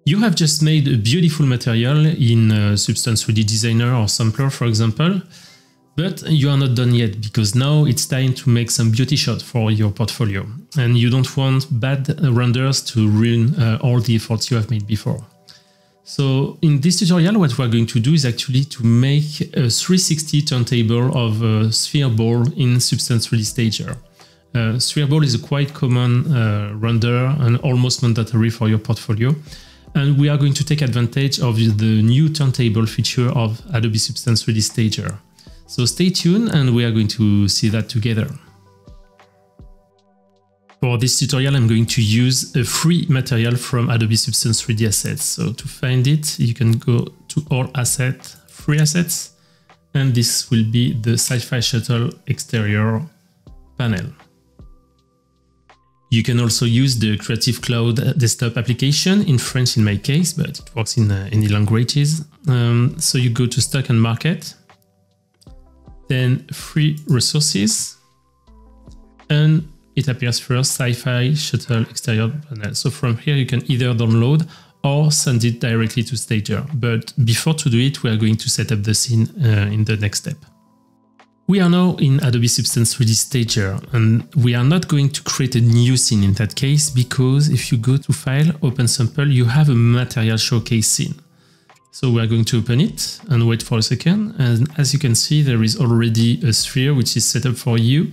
You have just made a beautiful material in Substance 3D Designer or Sampler, for example, but you are not done yet because now it's time to make some beauty shot for your portfolio, and you don't want bad renders to ruin all the efforts you have made before. So in this tutorial, what we're going to do is actually to make a 360 turntable of a sphere ball in Substance 3D Stager. Sphere ball is a quite common render and almost mandatory for your portfolio. And we are going to take advantage of the new turntable feature of Adobe Substance 3D Stager. So stay tuned and we are going to see that together. For this tutorial, I'm going to use a free material from Adobe Substance 3D Assets. So to find it, you can go to All Assets, Free Assets, and this will be the Sci-Fi Shuttle exterior panel. You can also use the Creative Cloud desktop application, in French in my case, but it works in any languages. So you go to Stock and Market, then Free Resources, and it appears first Sci-Fi Shuttle exterior panel. So from here you can either download or send it directly to Stager. But before to do it, we are going to set up the scene in the next step. We are now in Adobe Substance 3D Stager, and we are not going to create a new scene in that case, because if you go to File, Open Sample, you have a material showcase scene. So we are going to open it and wait for a second. And as you can see, there is already a sphere which is set up for you,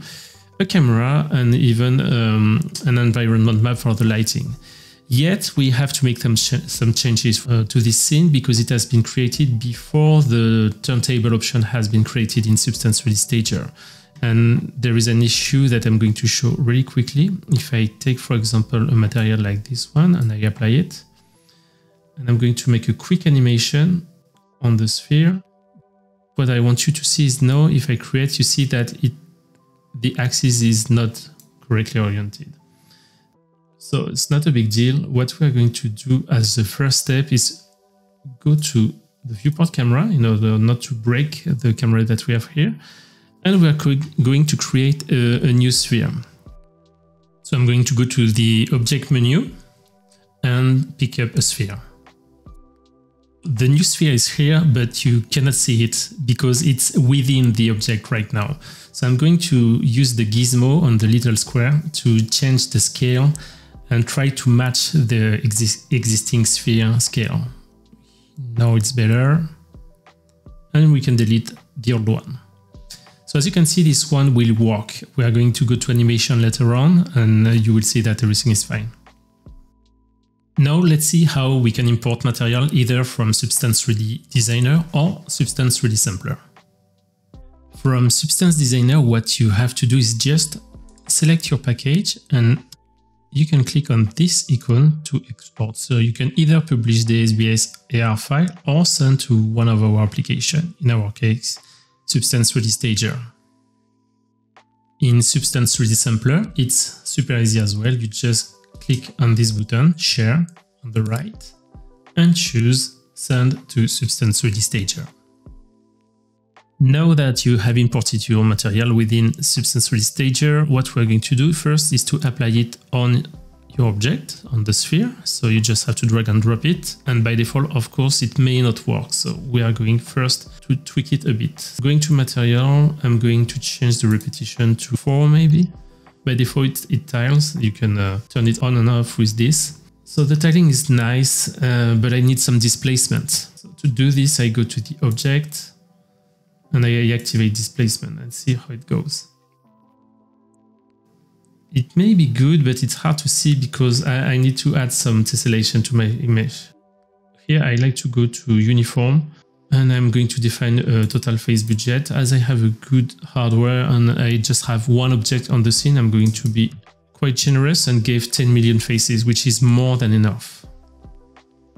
a camera, and even an environment map for the lighting. Yet we have to make some changes to this scene because it has been created before the turntable option has been created in Substance 3D Stager. And there is an issue that I'm going to show really quickly. If I take, for example, a material like this one and I apply it, and I'm going to make a quick animation on the sphere. What I want you to see is now, if I create, you see that the axis is not correctly oriented. So it's not a big deal. What we are going to do as the first step is go to the viewport camera in order not to break the camera that we have here. And we are going to create a new sphere. So I'm going to go to the object menu and pick up a sphere. The new sphere is here, but you cannot see it because it's within the object right now. So I'm going to use the gizmo on the little square to change the scale and try to match the existing sphere scale. Now it's better. And we can delete the old one. So as you can see, this one will work. We are going to go to animation later on, and you will see that everything is fine. Now let's see how we can import material either from Substance 3D Designer or Substance 3D Sampler. From Substance Designer, what you have to do is just select your package and you can click on this icon to export. So you can either publish the SBS AR file or send to one of our applications, in our case, Substance 3D Stager. In Substance 3D Sampler, it's super easy as well. You just click on this button, Share, on the right, and choose Send to Substance 3D Stager. Now that you have imported your material within Substance 3D Stager, what we're going to do first is to apply it on your object, on the sphere. So you just have to drag and drop it. And by default, of course, it may not work. So we are going first to tweak it a bit. Going to material, I'm going to change the repetition to 4 maybe. By default, it tiles. You can turn it on and off with this. So the tiling is nice, but I need some displacement. So to do this, I go to the object, and I activate displacement and see how it goes. It may be good, but it's hard to see because I need to add some tessellation to my image. Here I like to go to uniform, and I'm going to define a total face budget. As I have a good hardware and I just have one object on the scene, I'm going to be quite generous and give 10 million faces, which is more than enough.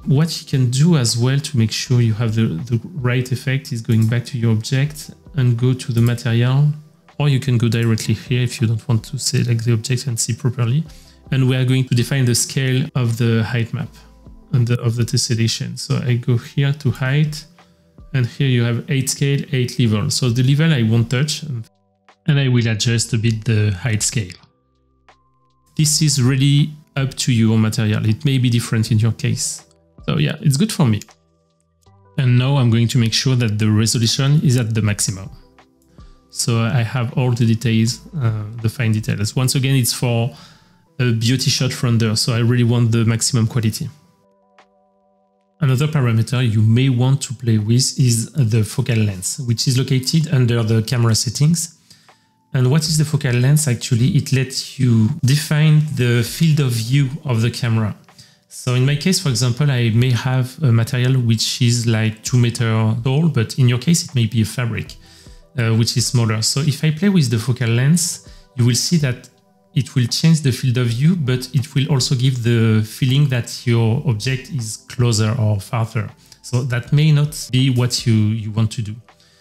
What you can do as well to make sure you have the right effect is going back to your object and go to the material, or you can go directly here if you don't want to select the object and see properly. And we are going to define the scale of the height map and of the tessellation. So I go here to height, and here you have 8 scale, 8 level. So the level I won't touch, and I will adjust a bit the height scale. This is really up to your material. It may be different in your case. So yeah, it's good for me. And now I'm going to make sure that the resolution is at the maximum. So I have all the details, the fine details. Once again, it's for a beauty shot render, so I really want the maximum quality. Another parameter you may want to play with is the focal length, which is located under the camera settings. And what is the focal length? Actually, it lets you define the field of view of the camera. So in my case, for example, I may have a material which is like 2 meters tall, but in your case, it may be a fabric, which is smaller. So if I play with the focal length, you will see that it will change the field of view, but it will also give the feeling that your object is closer or farther. So that may not be what you want to do.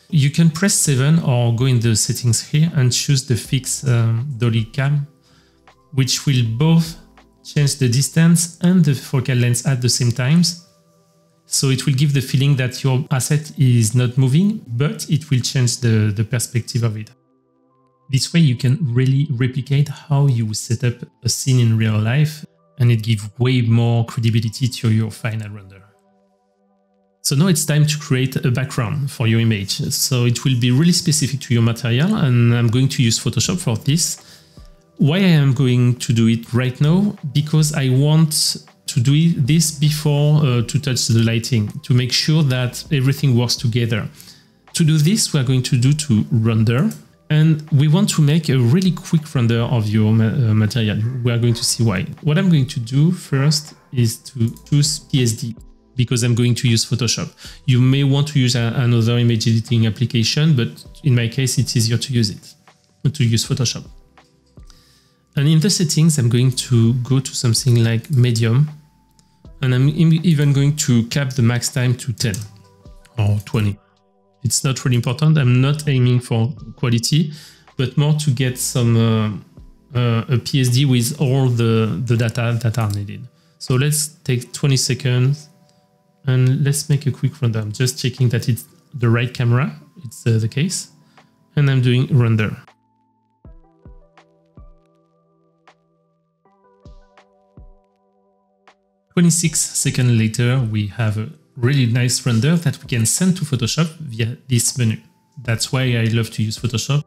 You can press 7 or go in the settings here and choose the fixed dolly cam, which will both change the distance and the focal length at the same time. So it will give the feeling that your asset is not moving, but it will change the perspective of it. This way you can really replicate how you set up a scene in real life, and it gives way more credibility to your final render. So now it's time to create a background for your image. So it will be really specific to your material, and I'm going to use Photoshop for this. Why I am going to do it right now? Because I want to do this before to touch the lighting, to make sure that everything works together. To do this, we are going to do to render. And we want to make a really quick render of your material. We are going to see why. What I'm going to do first is to choose PSD because I'm going to use Photoshop. You may want to use another image editing application, but in my case, it's easier to use Photoshop. And in the settings, I'm going to go to something like medium. And I'm even going to cap the max time to 10 or 20. It's not really important. I'm not aiming for quality, but more to get some a PSD with all the data that are needed. So let's take 20 seconds and let's make a quick render. I'm just checking that it's the right camera. It's the case. And I'm doing render. "26 seconds later, we have a really nice render that we can send to Photoshop via this menu. That's why I love to use Photoshop.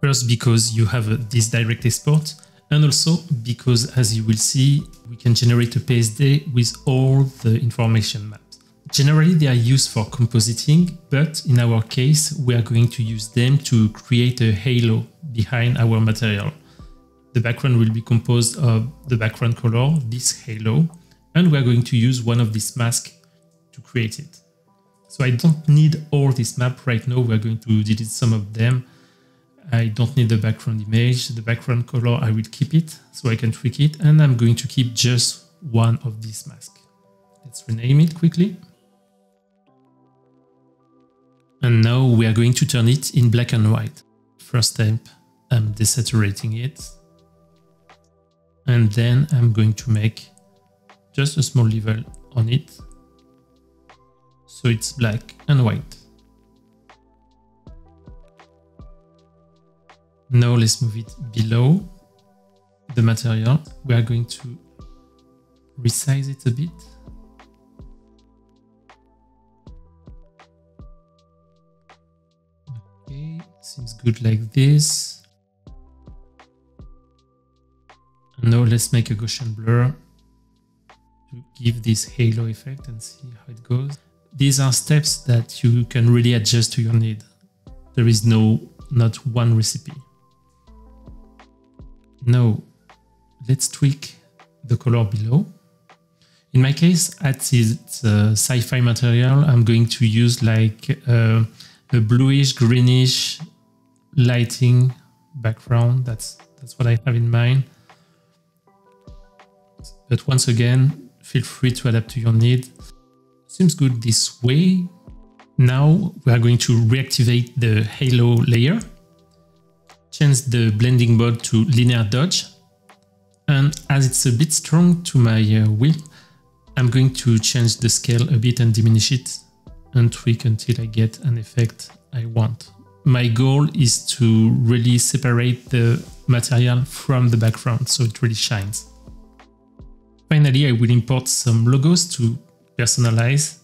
First, because you have this direct export, and also because, as you will see, we can generate a PSD with all the information maps. Generally, they are used for compositing, but in our case, we are going to use them to create a halo behind our material. The background will be composed of the background color, this halo, and we are going to use one of these masks to create it. So I don't need all this map right now. We're going to delete some of them. I don't need the background image. The background color, I will keep it so I can tweak it. And I'm going to keep just one of these masks. Let's rename it quickly. And now we are going to turn it in black and white. First step, I'm desaturating it. And then I'm going to make just a small level on it. So it's black and white. Now let's move it below the material. We are going to resize it a bit. Okay, seems good like this. And now let's make a Gaussian blur to give this halo effect and see how it goes. These are steps that you can really adjust to your need. There is not one recipe. Now, let's tweak the color below. In my case, at its sci-fi material, I'm going to use like a bluish, greenish lighting background. That's what I have in mind. But once again, feel free to adapt to your need. Seems good this way. Now we are going to reactivate the halo layer, change the blending mode to linear dodge, and as it's a bit strong to my will, I'm going to change the scale a bit and diminish it and tweak until I get an effect I want. My goal is to really separate the material from the background so it really shines. Finally, I will import some logos to personalize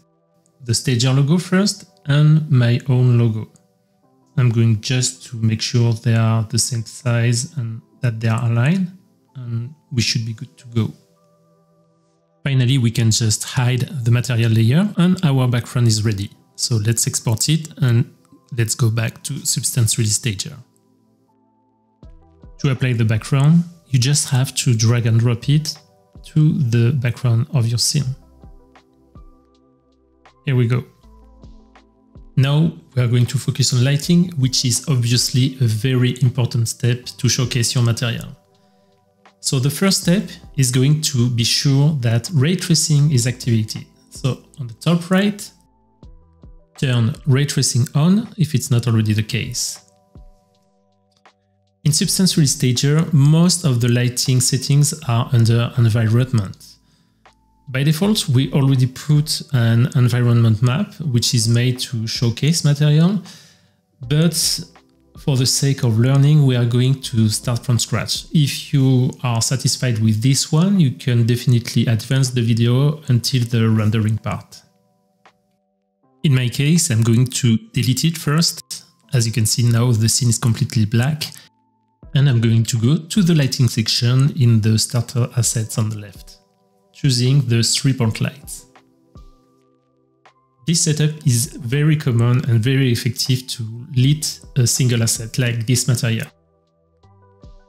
the stager logo first and my own logo. I'm going just to make sure they are the same size and that they are aligned, and we should be good to go. Finally, we can just hide the material layer and our background is ready. So let's export it and let's go back to Substance Release Stager. To apply the background, you just have to drag and drop it to the background of your scene. Here we go. Now we are going to focus on lighting, which is obviously a very important step to showcase your material. So the first step is going to be sure that ray tracing is activated. So on the top right, turn ray tracing on if it's not already the case. In Substance Release Stager, most of the lighting settings are under environment. By default, we already put an environment map, which is made to showcase material, but for the sake of learning, we are going to start from scratch. If you are satisfied with this one, you can definitely advance the video until the rendering part. In my case, I'm going to delete it first. As you can see now, the scene is completely black. And I'm going to go to the lighting section in the starter assets on the left, choosing the 3-point lights. This setup is very common and very effective to lit a single asset like this material.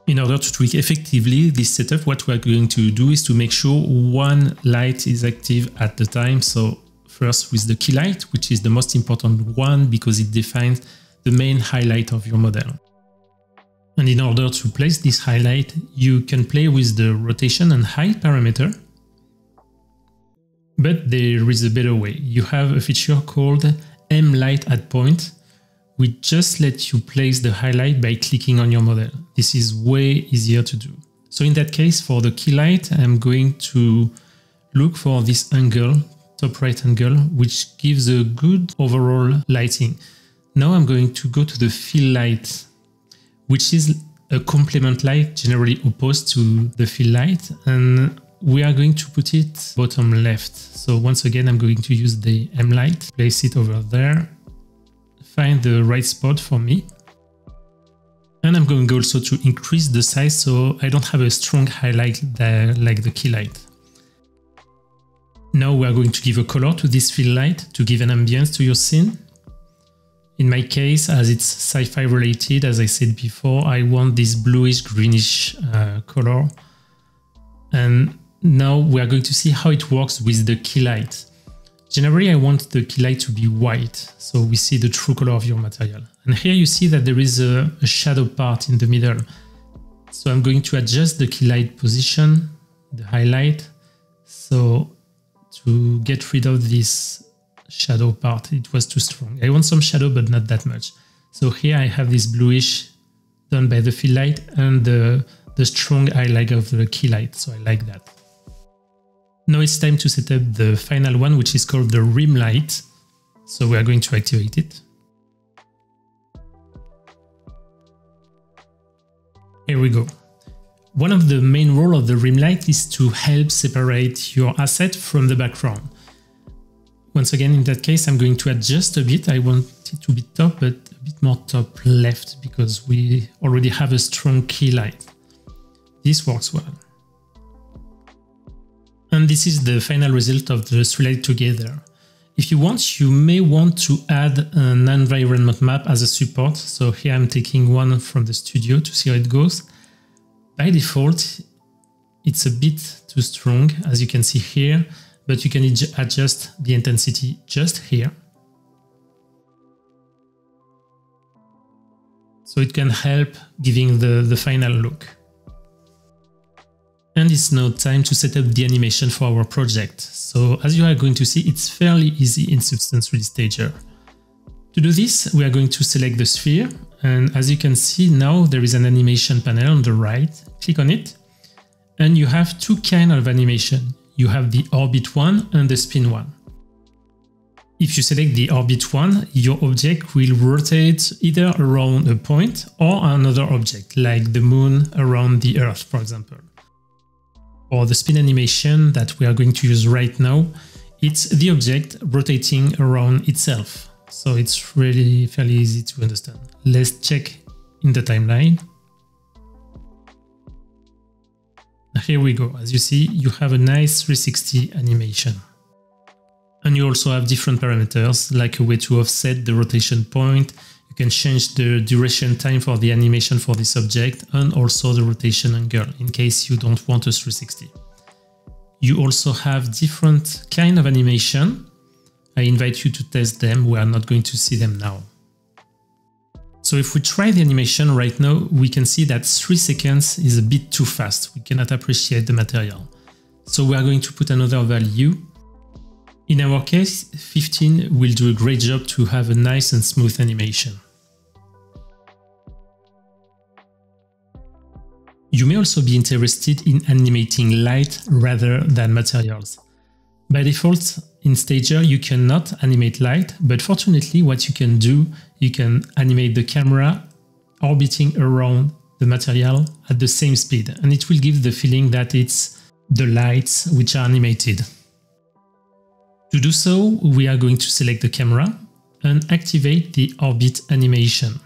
In order to tweak effectively this setup, what we are going to do is to make sure one light is active at a time. So first with the key light, which is the most important one because it defines the main highlight of your model. And in order to place this highlight, you can play with the rotation and height parameter. But there is a better way. You have a feature called M-Light Add Point, which just lets you place the highlight by clicking on your model. This is way easier to do. So in that case, for the key light, I'm going to look for this angle, top right angle, which gives a good overall lighting. Now I'm going to go to the fill light, which is a complement light generally opposed to the fill light, and we are going to put it bottom left. So once again, I'm going to use the M light, place it over there, find the right spot for me. And I'm going also to increase the size so I don't have a strong highlight there like the key light. Now we are going to give a color to this fill light to give an ambience to your scene. In my case, as it's sci-fi related, as I said before, I want this bluish greenish color. And now we are going to see how it works with the key light. Generally, I want the key light to be white, so we see the true color of your material. And here you see that there is a shadow part in the middle. So I'm going to adjust the key light position, the highlight, so to get rid of this shadow part, it was too strong. I want some shadow, but not that much. So here I have this bluish done by the fill light and the strong highlight of the key light. So I like that. Now it's time to set up the final one, which is called the rim light. So we are going to activate it. Here we go. One of the main roles of the rim light is to help separate your asset from the background. Once again, in that case, I'm going to adjust a bit. I want it to be top, but a bit more top left because we already have a strong key light. This works well. And this is the final result of the 3 lights together. If you want, you may want to add an environment map as a support. So here I'm taking one from the studio to see how it goes. By default, it's a bit too strong, as you can see here, but you can adjust the intensity just here. So it can help giving the final look. And it's now time to set up the animation for our project. So as you are going to see, it's fairly easy in Substance Release Stager. To do this, we are going to select the sphere. And as you can see now, there is an animation panel on the right. Click on it. And you have two kinds of animation. You have the orbit one and the spin one. If you select the orbit one, your object will rotate either around a point or another object, like the moon around the Earth, for example. For the spin animation that we are going to use right now, It's the object rotating around itself. So it's really fairly easy to understand. Let's check in the timeline. Here we go. As you see, you have a nice 360 animation. And you also have different parameters, like a way to offset the rotation point. You can change the duration time for the animation for this object and also the rotation angle in case you don't want a 360. You also have different kind of animation. I invite you to test them. We are not going to see them now. So if we try the animation right now, we can see that 3 seconds is a bit too fast. We cannot appreciate the material. So we are going to put another value. In our case, 15 will do a great job to have a nice and smooth animation. You may also be interested in animating light rather than materials. By default, in Stager, you cannot animate light, but fortunately what you can do, you can animate the camera orbiting around the material at the same speed, and it will give the feeling that it's the lights which are animated. To do so, we are going to select the camera and activate the orbit animation.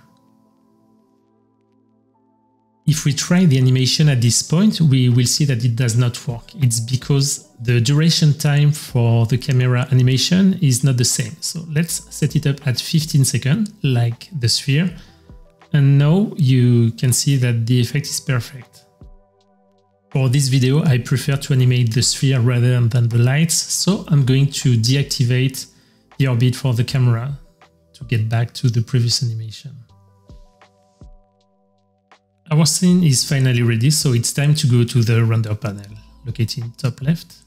If we try the animation at this point, we will see that it does not work. It's because the duration time for the camera animation is not the same. So let's set it up at 15 seconds, like the sphere. And now you can see that the effect is perfect. For this video, I prefer to animate the sphere rather than the lights, so I'm going to deactivate the orbit for the camera to get back to the previous animation. Our scene is finally ready, so it's time to go to the render panel, located in top left.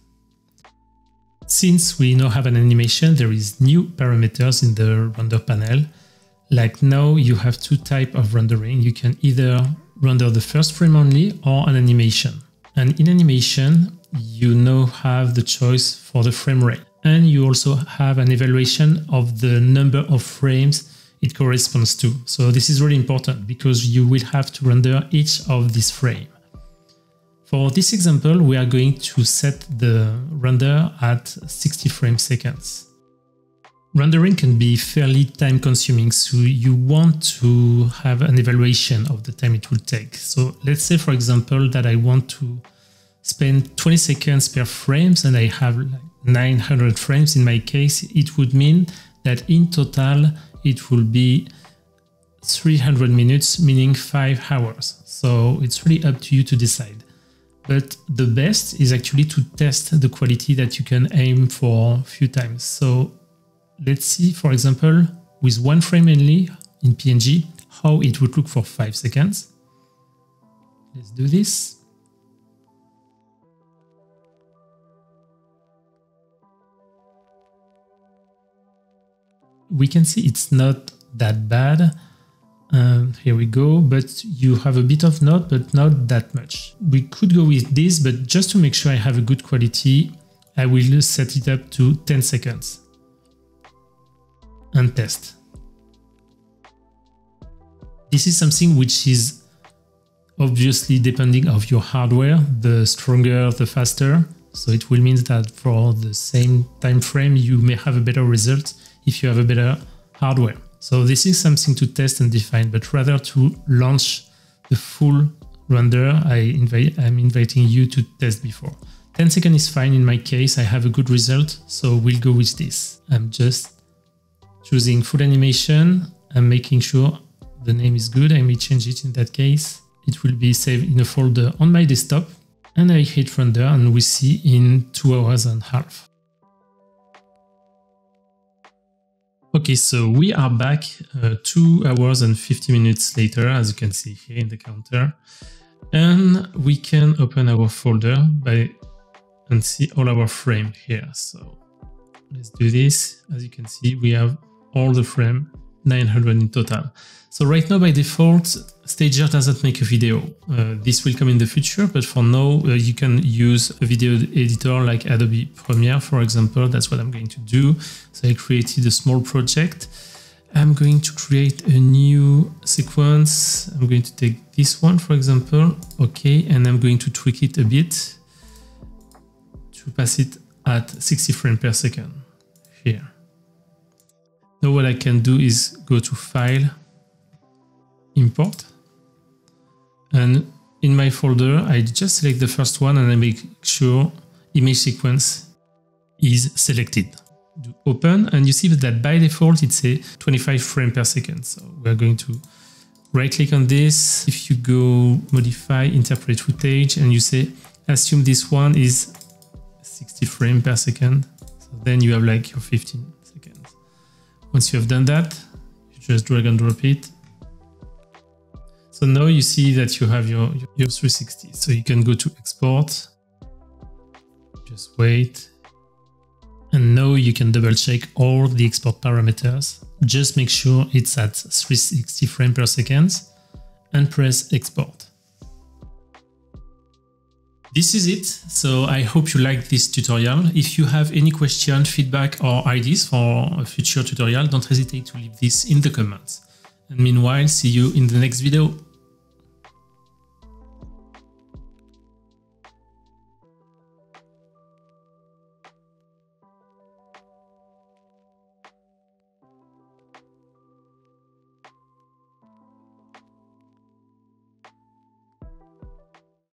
Since we now have an animation, there is new parameters in the render panel. Like now you have two types of rendering. You can either render the first frame only or an animation. And in animation, you now have the choice for the frame rate. And you also have an evaluation of the number of frames it corresponds to. So this is really important because you will have to render each of these frames. For this example, we are going to set the render at 60 frames seconds. Rendering can be fairly time consuming, so you want to have an evaluation of the time it will take. So let's say, for example, that I want to spend 20 seconds per frames and I have like 900 frames in my case. It would mean that in total it will be 300 minutes, meaning 5 hours. So it's really up to you to decide. But the best is actually to test the quality that you can aim for a few times. So let's see, for example, with one frame only in PNG, how it would look for 5 seconds. Let's do this. We can see it's not that bad. Here we go, but you have a bit of node, but not that much. We could go with this, but just to make sure I have a good quality, I will set it up to 10 seconds and test. This is something which is obviously depending on your hardware. The stronger, the faster. So it will mean that for the same time frame, you may have a better result if you have a better hardware. So this is something to test and define, but rather to launch the full render, I'm inviting you to test before. 10 seconds is fine in my case, I have a good result, so we'll go with this. I'm just choosing full animation, I'm making sure the name is good, I may change it in that case. It will be saved in a folder on my desktop, and I hit render and we see in 2 hours and a half. Okay, so we are back 2 hours and 50 minutes later, as you can see here in the counter. And we can open our folder and see all our frames here. So let's do this. As you can see, we have all the frames, 900 in total. So right now, by default, Stager doesn't make a video. This will come in the future, but for now, you can use a video editor like Adobe Premiere, for example. That's what I'm going to do. So I created a small project. I'm going to create a new sequence. I'm going to take this one, for example. Okay, and I'm going to tweak it a bit to pass it at 60 frames per second here. Now what I can do is go to File, Import, and in my folder, I just select the first one and I make sure image sequence is selected. Do Open, and you see that by default it's a 25 frames per second. So we're going to right click on this. If you go Modify, Interpret Footage, and you say assume this one is 60 frames per second, so then you have like your 15 seconds. Once you have done that, you just drag and drop it. So now you see that you have your 360. So you can go to Export, just wait. And now you can double check all the export parameters. Just make sure it's at 360 frames per second and press Export. This is it. So I hope you liked this tutorial. If you have any question, feedback or ideas for a future tutorial, don't hesitate to leave this in the comments. And meanwhile, see you in the next video.